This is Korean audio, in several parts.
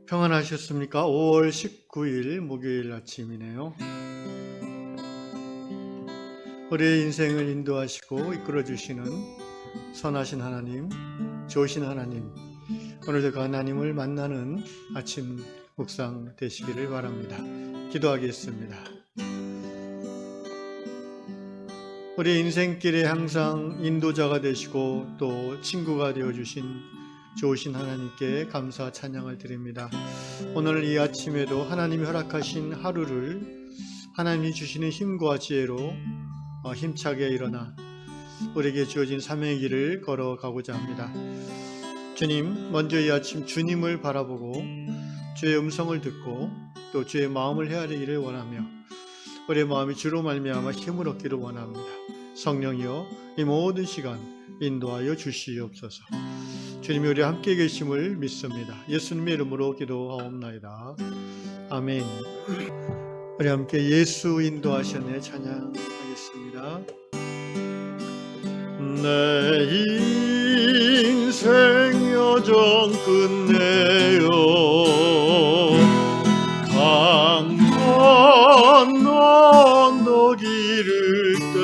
평안하셨습니까? 5월 19일 목요일 아침이네요. 우리의 인생을 인도하시고 이끌어주시는 선하신 하나님, 좋으신 하나님, 오늘도 그 하나님을 만나는 아침 묵상 되시기를 바랍니다. 기도하겠습니다. 우리 인생길에 항상 인도자가 되시고 또 친구가 되어주신 좋으신 하나님께 감사 찬양을 드립니다. 오늘 이 아침에도 하나님이 허락하신 하루를 하나님이 주시는 힘과 지혜로 힘차게 일어나 우리에게 주어진 사명의 길을 걸어가고자 합니다. 주님, 먼저 이 아침 주님을 바라보고 주의 음성을 듣고 또 주의 마음을 헤아리기를 원하며 우리의 마음이 주로 말미암아 힘을 얻기를 원합니다. 성령이여 이 모든 시간 인도하여 주시옵소서. 주님이 우리 함께 계심을 믿습니다. 예수님의 이름으로 기도하옵나이다. 아멘. 우리 함께 예수 인도하셨네 찬양하겠습니다. 내 인생 여정 끝내요 강 건너 언덕 이를 때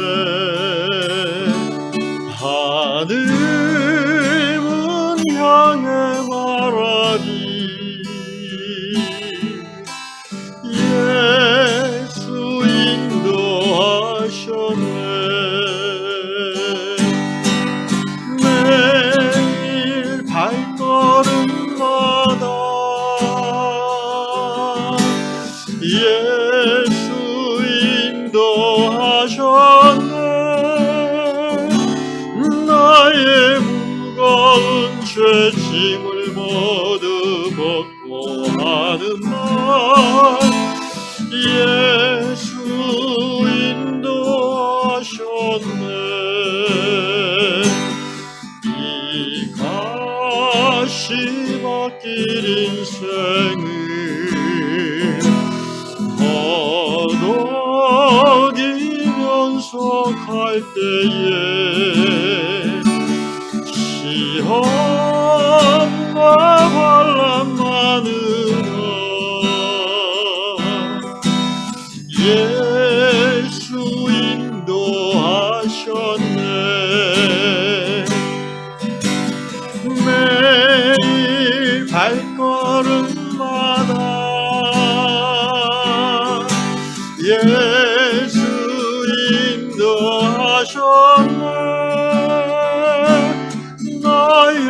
하늘 향해 말하리 예수 인도하셨네 매일 발걸음마다 예수 인도하셨네 나의 무거운 죄짐을 모두 벗고 하는 말 예수 인도하셨네 이 가시밭길 인생을 허덕이면서 갈 때에 시험과 환난 많으나 예수 인도하셨네 매일 발걸음마다 예수 인도하셨네 나의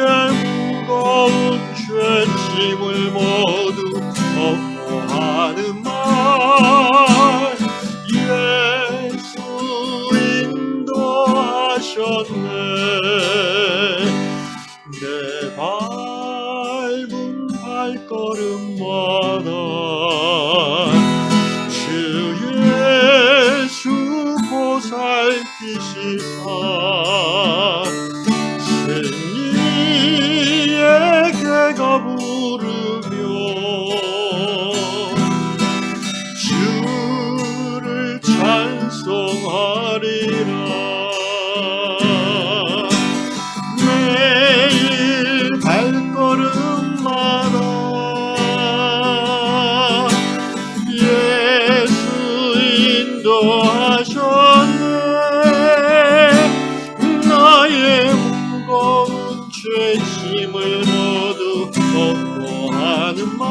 무거운 죄짐을 모두 벗고 하는 말 예수 인도하셨네 내 밟은 발걸음마다 주 예수 보살피시사 승리의 가 부르며 주를 찬송하리라 매일 발걸음마다 예수 인도하셨네 나의 무거운 죄짐을 모두 벗고 하는 말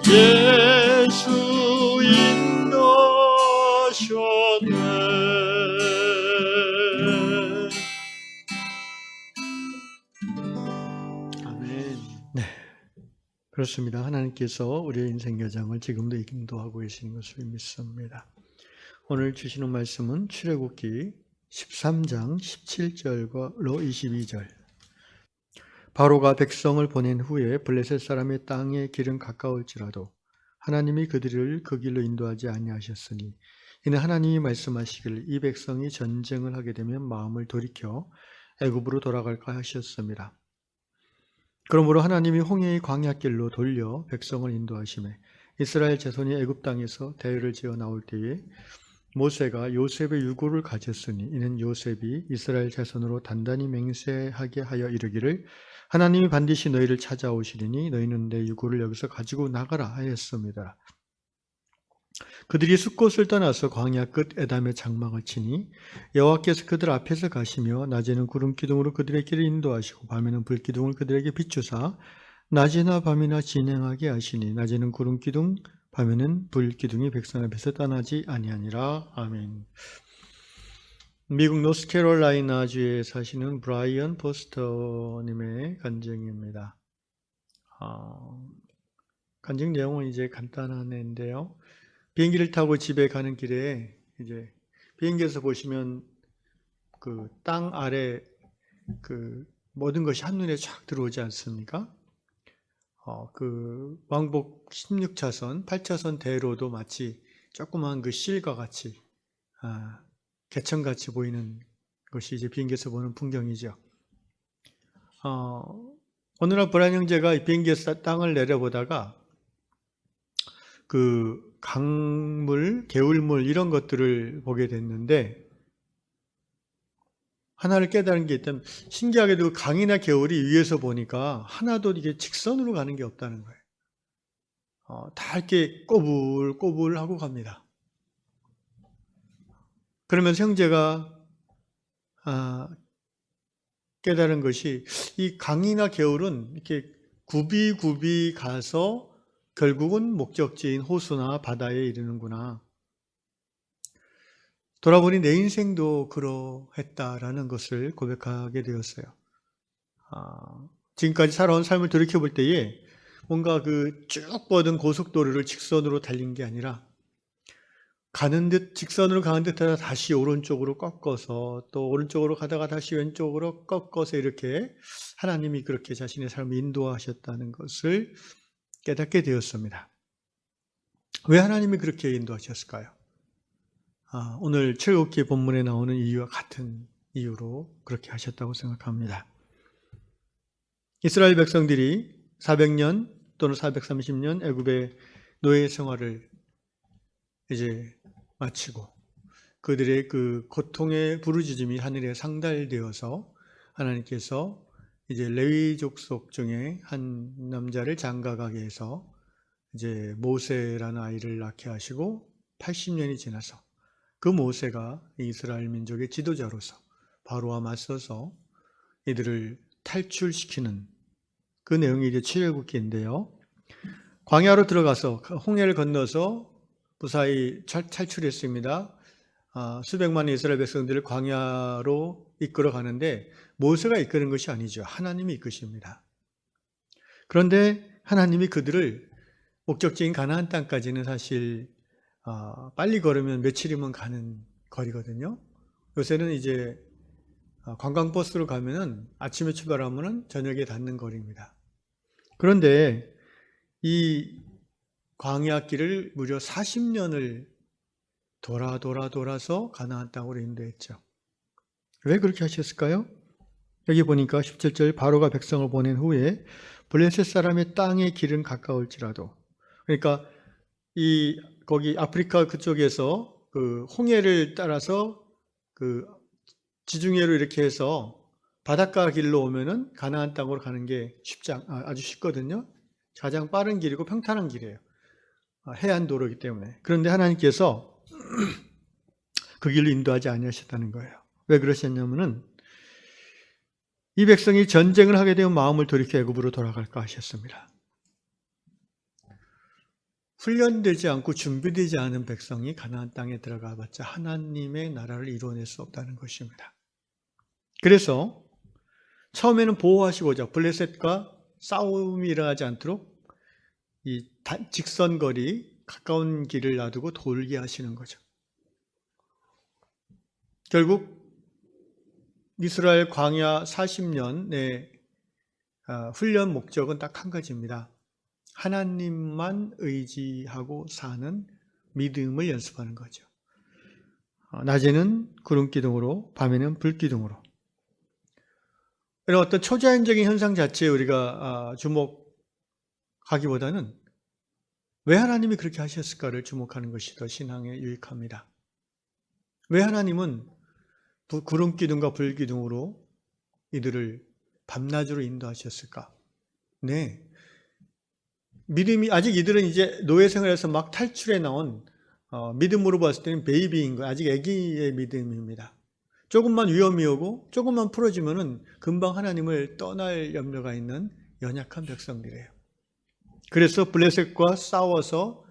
예수 인도하셨네 아멘. 네, 그렇습니다. 하나님께서 우리의 인생 여정을 지금도 인도하고 계시는 것을 믿습니다. 오늘 주시는 말씀은 출애굽기 13장 17절로 22절 바로가 백성을 보낸 후에 블레셋 사람의 땅의 길은 가까울지라도 하나님이 그들을 그 길로 인도하지 아니하셨으니 이는 하나님이 말씀하시길 이 백성이 전쟁을 하게 되면 마음을 돌이켜 애굽으로 돌아갈까 하셨습니다. 그러므로 하나님이 홍해의 광야길로 돌려 백성을 인도하시매 이스라엘 자손이 애굽 땅에서 대회를 지어 나올 때에 모세가 요셉의 유고를 가졌으니 이는 요셉이 이스라엘 자손으로 단단히 맹세하게 하여 이르기를 하나님이 반드시 너희를 찾아오시리니 너희는 내 유고를 여기서 가지고 나가라 하였습니다. 그들이 숫곳을 떠나서 광야 끝 에담의 장막을 치니 여호와께서 그들 앞에서 가시며 낮에는 구름 기둥으로 그들의 길을 인도하시고 밤에는 불 기둥을 그들에게 비추사 낮이나 밤이나 진행하게 하시니 낮에는 구름 기둥 밤에는 불 기둥이 백성 앞에서 떠나지 아니하니라. 아멘. 미국 노스캐롤라이나주에 사시는 브라이언 포스터님의 간증입니다. 간증 내용은 이제 간단한데요. 비행기를 타고 집에 가는 길에 이제 비행기에서 보시면 그 땅 아래 그 모든 것이 한눈에 쫙 들어오지 않습니까? 그 왕복 16차선, 8차선 대로도 마치 조그만 그 실과 같이 개천같이 보이는 것이 이제 비행기에서 보는 풍경이죠. 어느 날 브라이언 형제가 비행기에서 땅을 내려보다가 그 강물, 개울물 이런 것들을 보게 됐는데 하나를 깨달은 게 있다면 신기하게도 강이나 개울이 위에서 보니까 하나도 이게 직선으로 가는 게 없다는 거예요. 다 이렇게 꼬불꼬불하고 갑니다. 그러면서 형제가 깨달은 것이 이 강이나 개울은 이렇게 굽이 가서 결국은 목적지인 호수나 바다에 이르는구나. 돌아보니 내 인생도 그러했다라는 것을 고백하게 되었어요. 지금까지 살아온 삶을 돌이켜볼 때에 뭔가 그 쭉 뻗은 고속도로를 직선으로 달린 게 아니라 가는 듯 직선으로 가는 듯 하다 다시 오른쪽으로 꺾어서 또 오른쪽으로 가다가 다시 왼쪽으로 꺾어서 이렇게 하나님이 그렇게 자신의 삶을 인도하셨다는 것을 깨닫게 되었습니다. 왜 하나님이 그렇게 인도하셨을까요? 오늘 출애굽기 본문에 나오는 이유와 같은 이유로 그렇게 하셨다고 생각합니다. 이스라엘 백성들이 400년 또는 430년 애굽의 노예 생활을 이제 마치고 그들의 그 고통의 부르짖음이 하늘에 상달되어서 하나님께서 이제 레위 족속 중에 한 남자를 장가가게 해서 이제 모세라는 아이를 낳게 하시고 80년이 지나서 그 모세가 이스라엘 민족의 지도자로서 바로와 맞서서 이들을 탈출시키는 그 내용이 이제 출애굽기인데요. 광야로 들어가서 홍해를 건너서 무사히 탈출했습니다. 수백만의 이스라엘 백성들을 광야로 이끌어 가는데 모세가 이끄는 것이 아니죠. 하나님이 이끄십니다. 그런데 하나님이 그들을 목적지인 가나안 땅까지는 사실 빨리 걸으면 며칠이면 가는 거리거든요. 요새는 이제 관광버스로 가면은 아침에 출발하면은 저녁에 닿는 거리입니다. 그런데 이 광야길을 무려 40년을 돌아서 가나안 땅으로 인도했죠. 왜 그렇게 하셨을까요? 여기 보니까 17절 바로가 백성을 보낸 후에 블레셋 사람의 땅의 길은 가까울지라도, 그러니까 거기 아프리카 그쪽에서 그 홍해를 따라서 그 지중해로 이렇게 해서 바닷가 길로 오면은 가나안 땅으로 가는 게 아주 쉽거든요. 가장 빠른 길이고 평탄한 길이에요. 해안도로이기 때문에. 그런데 하나님께서 그 길로 인도하지 아니하셨다는 거예요. 왜 그러셨냐면은 이 백성이 전쟁을 하게 되면 마음을 돌이켜 애굽으로 돌아갈까 하셨습니다. 훈련되지 않고 준비되지 않은 백성이 가나안 땅에 들어가 봤자 하나님의 나라를 이루어낼 수 없다는 것입니다. 그래서 처음에는 보호하시고자 블레셋과 싸움이 일어나지 않도록 이 직선거리 가까운 길을 놔두고 돌게 하시는 거죠. 결국 이스라엘 광야 40년의 훈련 목적은 딱 한 가지입니다. 하나님만 의지하고 사는 믿음을 연습하는 거죠. 낮에는 구름기둥으로, 밤에는 불기둥으로. 이런 어떤 초자연적인 현상 자체에 우리가 주목하기보다는 왜 하나님이 그렇게 하셨을까를 주목하는 것이 더 신앙에 유익합니다. 왜 하나님은 구름기둥과 불기둥으로 이들을 밤낮으로 인도하셨을까? 네. 믿음이, 아직 이들은 이제 노예 생활에서 막 탈출해 나온, 믿음으로 봤을 때는 베이비인 거예요. 아직 아기의 믿음입니다. 조금만 위험이 오고 조금만 풀어지면은 금방 하나님을 떠날 염려가 있는 연약한 백성들이에요. 그래서 블레셋과 싸워서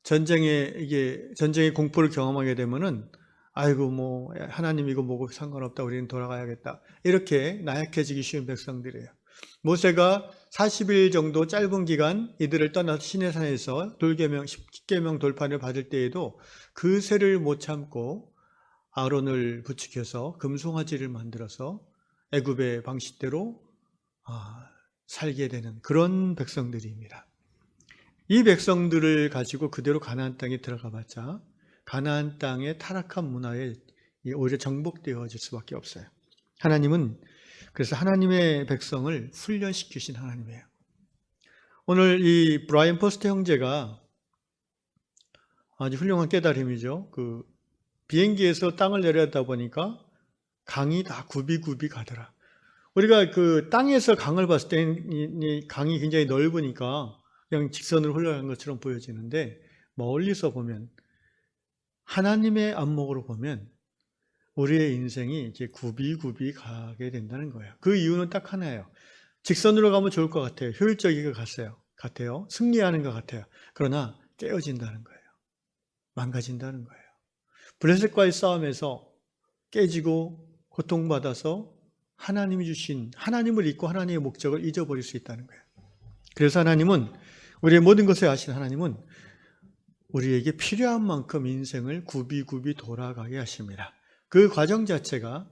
전쟁의 공포를 경험하게 되면은 아이고 뭐 하나님 이거 뭐고 상관없다, 우리는 돌아가야겠다, 이렇게 나약해지기 쉬운 백성들이에요. 모세가 40일 정도 짧은 기간 이들을 떠나서 시내산에서 10계명 돌판을 받을 때에도 그 세를 못 참고 아론을 부추겨서 금송아지를 만들어서 애굽의 방식대로 살게 되는 그런 백성들입니다. 이 백성들을 가지고 그대로 가나안 땅에 들어가 봤자 가나안 땅의 타락한 문화에 오히려 정복되어질 수밖에 없어요. 하나님은 그래서 하나님의 백성을 훈련시키신 하나님이에요. 오늘 이 브라이언 포스터 형제가 아주 훌륭한 깨달음이죠. 그 비행기에서 땅을 내려다 보니까 강이 다 굽이 가더라. 우리가 그 땅에서 강을 봤을 때는 이 강이 굉장히 넓으니까 그냥 직선으로 흘러가는 것처럼 보여지는데, 멀리서 보면 하나님의 안목으로 보면 우리의 인생이 이제 굽이 가게 된다는 거예요. 그 이유는 딱 하나예요. 직선으로 가면 좋을 것 같아요. 효율적일 것 같아요. 승리하는 것 같아요. 그러나 깨어진다는 거예요. 망가진다는 거예요. 블레셋과의 싸움에서 깨지고 고통받아서 하나님이 주신, 하나님을 잊고 하나님의 목적을 잊어버릴 수 있다는 거예요. 그래서 하나님은, 우리의 모든 것을 아신 하나님은 우리에게 필요한 만큼 인생을 굽이 돌아가게 하십니다. 그 과정 자체가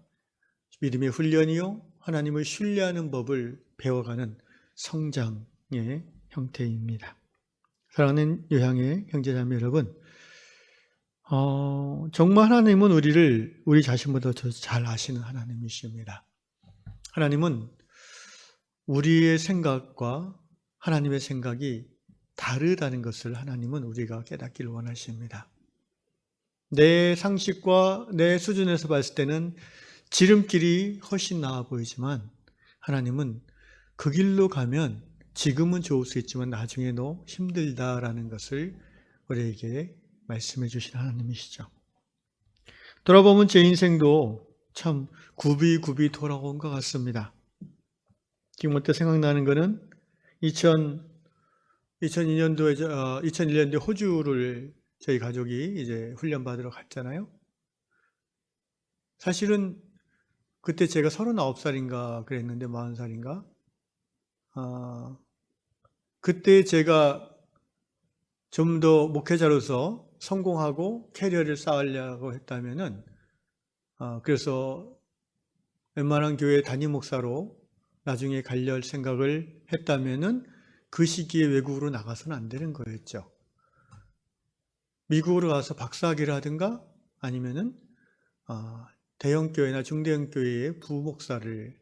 믿음의 훈련이요, 하나님을 신뢰하는 법을 배워가는 성장의 형태입니다. 사랑하는 요향의 형제자매 여러분, 정말 하나님은 우리 자신보다 더 잘 아시는 하나님이십니다. 하나님은 우리의 생각과 하나님의 생각이 다르다는 것을 하나님은 우리가 깨닫기를 원하십니다. 내 상식과 내 수준에서 봤을 때는 지름길이 훨씬 나아 보이지만 하나님은 그 길로 가면 지금은 좋을 수 있지만 나중에 너 힘들다라는 것을 우리에게 말씀해 주신 하나님이시죠. 돌아보면 제 인생도 참 굽이 돌아온 것 같습니다. 지금 어때 생각나는 거는 2001년도에 호주를 저희 가족이 이제 훈련받으러 갔잖아요. 사실은 그때 제가 39살인가 그랬는데 40살인가? 그때 제가 좀 더 목회자로서 성공하고 캐리어를 쌓으려고 했다면은, 그래서 웬만한 교회 담임 목사로 나중에 가려 생각을 했다면은 그 시기에 외국으로 나가서는 안 되는 거였죠. 미국으로 가서 박사학위를 하든가 아니면은 대형 교회나 중대형 교회의 부목사를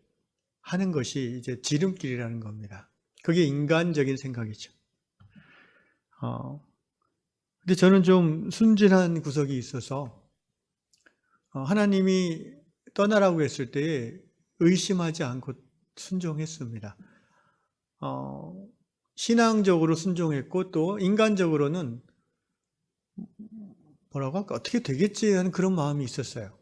하는 것이 이제 지름길이라는 겁니다. 그게 인간적인 생각이죠. 근데 저는 좀 순진한 구석이 있어서 하나님이 떠나라고 했을 때 의심하지 않고 순종했습니다. 신앙적으로 순종했고 또 인간적으로는 뭐라고 할까, 어떻게 되겠지 하는 그런 마음이 있었어요.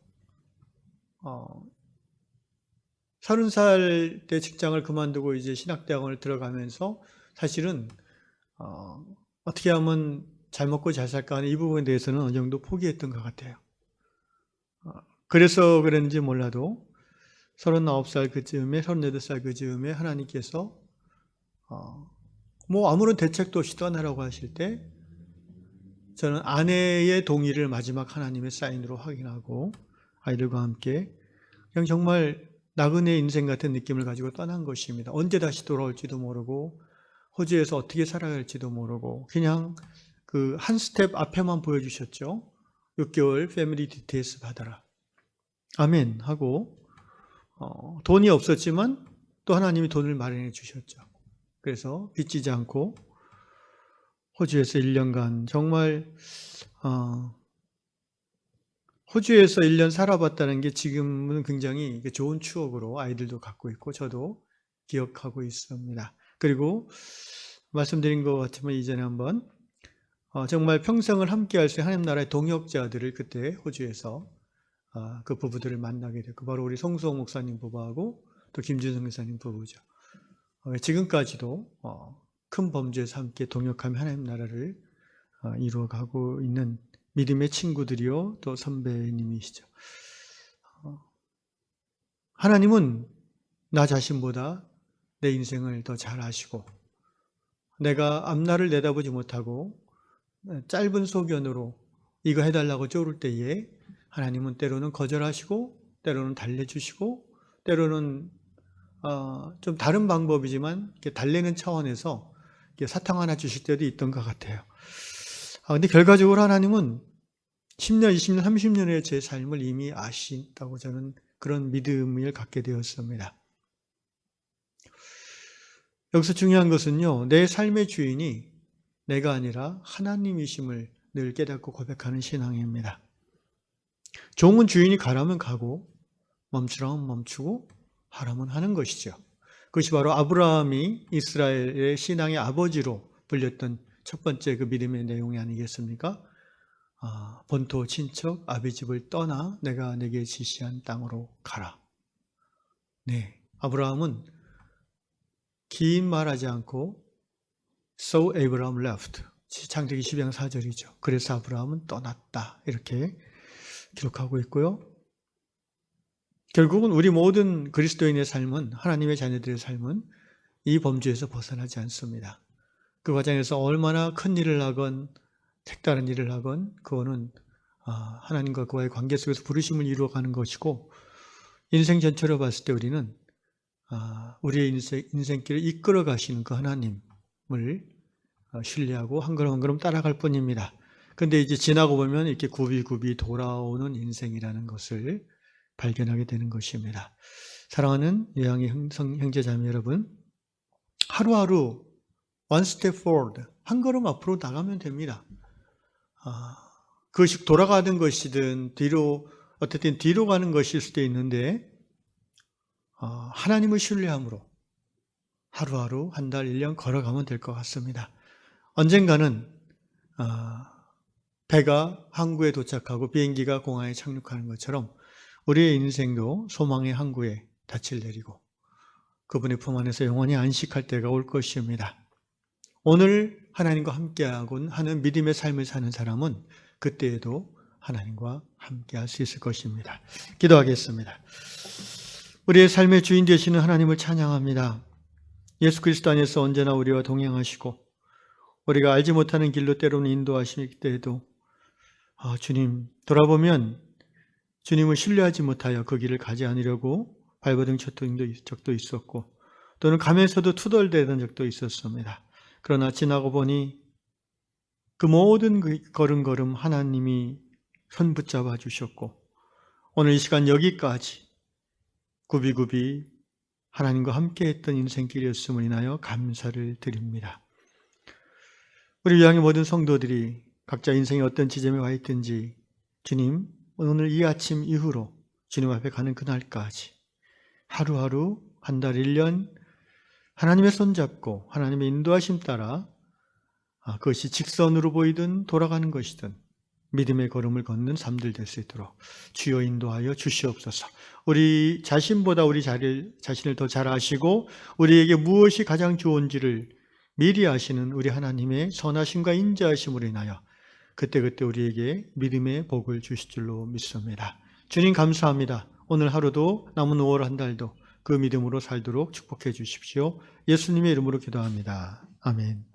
30살 때 직장을 그만두고 이제 신학대학원을 들어가면서 사실은 어떻게 하면 잘 먹고 잘 살까 하는 이 부분에 대해서는 어느 정도 포기했던 것 같아요. 그래서 그런지 몰라도 39살 그즈음에 38살 그즈음에 하나님께서 뭐 아무런 대책도 없이 떠나라고 하실 때 저는 아내의 동의를 마지막 하나님의 사인으로 확인하고 아이들과 함께 그냥 정말 나그네 인생 같은 느낌을 가지고 떠난 것입니다. 언제 다시 돌아올지도 모르고 호주에서 어떻게 살아갈지도 모르고 그냥 그 한 스텝 앞에만 보여주셨죠. 6개월 패밀리 디테일스 받아라. 아멘 하고 돈이 없었지만 또 하나님이 돈을 마련해 주셨죠. 그래서 빚지지 않고 호주에서 1년간 정말 호주에서 1년 살아봤다는 게 지금은 굉장히 좋은 추억으로 아이들도 갖고 있고 저도 기억하고 있습니다. 그리고 말씀드린 것 같지만 이전에 한번 정말 평생을 함께할 수 있는 하나님 나라의 동역자들을 그때 호주에서 그 부부들을 만나게 됐고, 바로 우리 송수홍 목사님 부부하고 또 김준성 목사님 부부죠. 지금까지도 큰 범죄에서 함께 동역하며 하나님 나라를 이루어가고 있는 믿음의 친구들이요 또 선배님이시죠. 하나님은 나 자신보다 내 인생을 더 잘 아시고, 내가 앞날을 내다보지 못하고 짧은 소견으로 이거 해달라고 쪼를 때에 하나님은 때로는 거절하시고, 때로는 달래주시고, 때로는 좀 다른 방법이지만 이렇게 달래는 차원에서 이렇게 사탕 하나 주실 때도 있던 것 같아요. 근데 결과적으로 하나님은 10년, 20년, 30년의 제 삶을 이미 아신다고 저는 그런 믿음을 갖게 되었습니다. 여기서 중요한 것은요, 내 삶의 주인이 내가 아니라 하나님이심을 늘 깨닫고 고백하는 신앙입니다. 종은 주인이 가라면 가고 멈추라면 멈추고 하라면 하는 것이죠. 그것이 바로 아브라함이 이스라엘의 신앙의 아버지로 불렸던 첫 번째 그 믿음의 내용이 아니겠습니까? 본토 친척 아비 집을 떠나 내가 내게 지시한 땅으로 가라. 네, 아브라함은 긴 말하지 않고 So Abraham left. 창세기 12장 4절이죠. 그래서 아브라함은 떠났다. 이렇게 기록하고 있고요. 결국은 우리 모든 그리스도인의 삶은, 하나님의 자녀들의 삶은 이 범주에서 벗어나지 않습니다. 그 과정에서 얼마나 큰 일을 하건 색다른 일을 하건 그거는 하나님과 그와의 관계 속에서 부르심을 이루어가는 것이고, 인생 전체로 봤을 때 우리는 우리의 인생길을 이끌어 가시는 그 하나님을 신뢰하고 한 걸음 한 걸음 따라갈 뿐입니다. 그런데 이제 지나고 보면 이렇게 굽이굽이 돌아오는 인생이라는 것을 발견하게 되는 것입니다. 사랑하는 요양의 형제자매 여러분, 하루하루 one step forward, 한 걸음 앞으로 나가면 됩니다. 그것이 돌아가는 것이든 어쨌든 뒤로 가는 것일 수도 있는데, 하나님을 신뢰함으로 하루하루 한 달, 1년 걸어가면 될 것 같습니다. 언젠가는 배가 항구에 도착하고 비행기가 공항에 착륙하는 것처럼 우리의 인생도 소망의 항구에 닻을 내리고 그분의 품 안에서 영원히 안식할 때가 올 것입니다. 오늘 하나님과 함께하곤 하는 믿음의 삶을 사는 사람은 그때에도 하나님과 함께할 수 있을 것입니다. 기도하겠습니다. 우리의 삶의 주인 되시는 하나님을 찬양합니다. 예수 그리스도 안에서 언제나 우리와 동행하시고 우리가 알지 못하는 길로 때로는 인도하실 때에도 주님, 돌아보면 주님을 신뢰하지 못하여 그 길을 가지 않으려고 발버둥 쳤던 적도 있었고, 또는 가면서도 투덜대던 적도 있었습니다. 그러나 지나고 보니 그 모든 그 걸음걸음 하나님이 손 붙잡아 주셨고, 오늘 이 시간 여기까지 굽이굽이 하나님과 함께했던 인생길이었음을 인하여 감사를 드립니다. 우리 요양의 모든 성도들이 각자 인생의 어떤 지점에 와 있든지 주님, 오늘 이 아침 이후로 주님 앞에 가는 그날까지 하루하루, 한 달, 1년 하나님의 손잡고 하나님의 인도하심 따라 그것이 직선으로 보이든 돌아가는 것이든 믿음의 걸음을 걷는 삶들 될 수 있도록 주여 인도하여 주시옵소서. 우리 자신보다 우리 자신을 더 잘 아시고 우리에게 무엇이 가장 좋은지를 미리 아시는 우리 하나님의 선하심과 인자하심으로 인하여 그때그때 우리에게 믿음의 복을 주실 줄로 믿습니다. 주님 감사합니다. 오늘 하루도 남은 5월 한 달도 그 믿음으로 살도록 축복해 주십시오. 예수님의 이름으로 기도합니다. 아멘.